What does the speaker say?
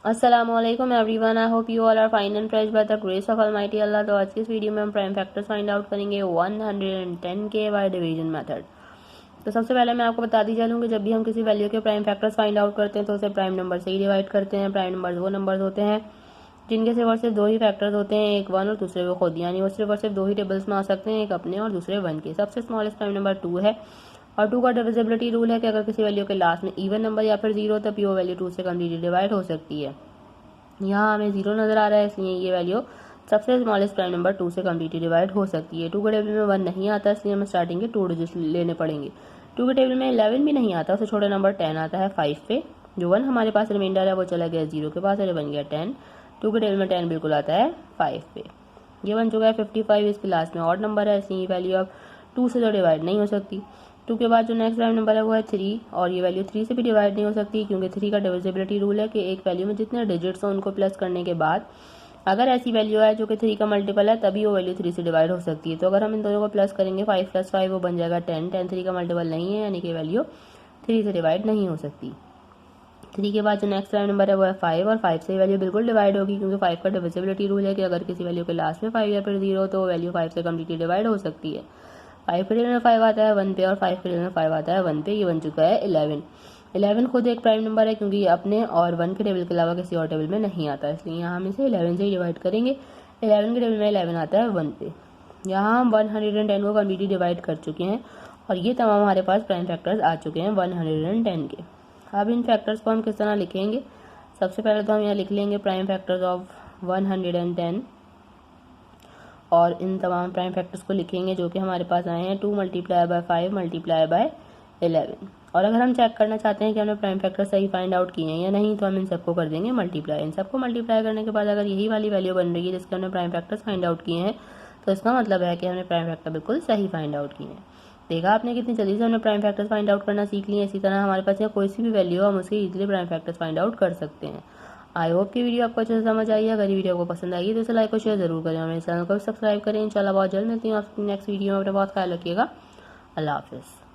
अस्सलामुअलैकुम everyone, I hope you all are fine and fresh by the grace of almighty Allah. तो आज की इस वीडियो में हम प्राइम फैक्टर्स फाइंड आउट करेंगे 110 के बाय डिवीजन मेथड। तो सबसे पहले मैं आपको बता दी चलूँ कि जब भी हम किसी वैल्यू के प्राइम फैक्टर्स फाइंड आउट करते हैं तो उसे प्राइम नंबर से ही डिवाइड करते हैं। प्राइम नंबर वो नंबर्स होते हैं जिनके सिर्फ और सिर्फ दो ही फैक्टर्स होते हैं, एक 1 और दूसरे वो खुद, यानी वो सिर्फ और सिर्फ दो ही टेबल्स में आ सकते हैं, एक अपने और दूसरे 1 के। सबसे स्मॉलेस्ट प्राइम नंबर 2 है और 2 का डिविजिबिलिटी रूल है कि अगर किसी वैल्यू के लास्ट में इवन नंबर या फिर 0 तब वो वैल्यू 2 से कम्प्लीटली डिवाइड हो सकती है। यहाँ हमें 0 नजर आ रहा है, इसलिए ये वैल्यू सबसे स्मॉलेस्ट प्राइम नंबर 2 से कम्प्लीटली डिवाइड हो सकती है। 2 के टेबल में 1 नहीं आता, इसलिए हमें स्टार्टिंग के 2 डिजिट्स लेने पड़ेंगे। 2 के टेबल में 11 भी नहीं आता, उससे छोटा नंबर 10 आता है 5 पे। जो 1 हमारे पास रिमाइंडर है वो चला गया 0 के पास और बन गया 10। 2 के टेबल में 10 बिल्कुल आता है 5 पे। ये बन चुका है 55। इसके लास्ट में ऑड नंबर है, इसलिए ये वैल्यू अब 2 से तो डिवाइड नहीं हो सकती। 2 के बाद जो नेक्स्ट प्राइम नंबर है वो है 3 और ये वैल्यू 3 से भी डिवाइड नहीं हो सकती, क्योंकि 3 का डिविजिबिलिटी रूल है कि एक वैल्यू में जितने डिजिट्स हो उनको प्लस करने के बाद अगर ऐसी वैल्यू है जो कि 3 का मल्टीपल है तभी वो वैल्यू 3 से डिवाइड हो सकती है। तो अगर हम इन दोनों को प्लस करेंगे 5 + 5 वो बन जाएगा 10। 10 3 का मल्टीपल नहीं है, यानी कि वैल्यू 3 से डिवाइड नहीं हो सकती। 3 के बाद जो नेक्स्ट प्राइम नंबर है वो है 5 और 5 से वैल्यू बिल्कुल डिवाइड होगी, क्योंकि 5 का डिविजिबिलिटी रूल है कि अगर किसी वैल्यू के लास्ट में 5 या फिर 0 हो तो वो वैल्यू 5 से कम्प्लीटली डिवाइड हो सकती है। 5 के टेबल में 5 आता है 1 पे और 5 के टेबल में 5 आता है 1 पे। ये बन चुका है 11। 11 खुद एक प्राइम नंबर है, क्योंकि ये अपने और 1 के टेबल के अलावा किसी और टेबल में नहीं आता, इसलिए यहाँ हम इसे 11 से ही डिवाइड करेंगे। 11 के टेबल में 11 आता है 1 पे। यहाँ हम 110 को कम्प्लीटली डिवाइड कर चुके हैं और ये तमाम हमारे पास प्राइम फैक्टर्स आ चुके हैं 110 के। अब इन फैक्टर्स को हम किस तरह लिखेंगे? सबसे पहले तो हम यहाँ लिख लेंगे प्राइम फैक्टर्स ऑफ 110 और इन तमाम प्राइम फैक्टर्स को लिखेंगे जो कि हमारे पास आए हैं 2 × 5 × 11। और अगर हम चेक करना चाहते हैं कि हमने प्राइम फैक्टर सही फाइंड आउट किए हैं या नहीं, तो हम इन सबको कर देंगे मल्टीप्लाई। इन सबको मल्टीप्लाई करने के बाद अगर यही वाली वैल्यू बन रही है जिसके हमने प्राइम फैक्टर्स फाइंड आउट किए हैं, तो इसका मतलब है कि हमने प्राइम फैक्टर बिल्कुल सही फाइंड आउट किए हैं। देखा आपने कितनी जल्दी से हमने प्राइम फैक्टर्स फाइंड आउट करना सीख लिए। इसी तरह हमारे पास या कोई सी भी वैल्यू हो हम उसके easily prime factors find out कर सकते हैं। आई होप कि वीडियो आपको अच्छे से समझ आई है। अगर ये वीडियो आपको पसंद आई तो इसे लाइक और शेयर जरूर करें और मेरे चैनल को भी सब्सक्राइब करें। इंशाल्लाह बहुत जल्द मिलती हूँ आपकी नेक्स्ट वीडियो में। अपना बहुत ख्याल रखिएगा। अल्लाह हाफिज़।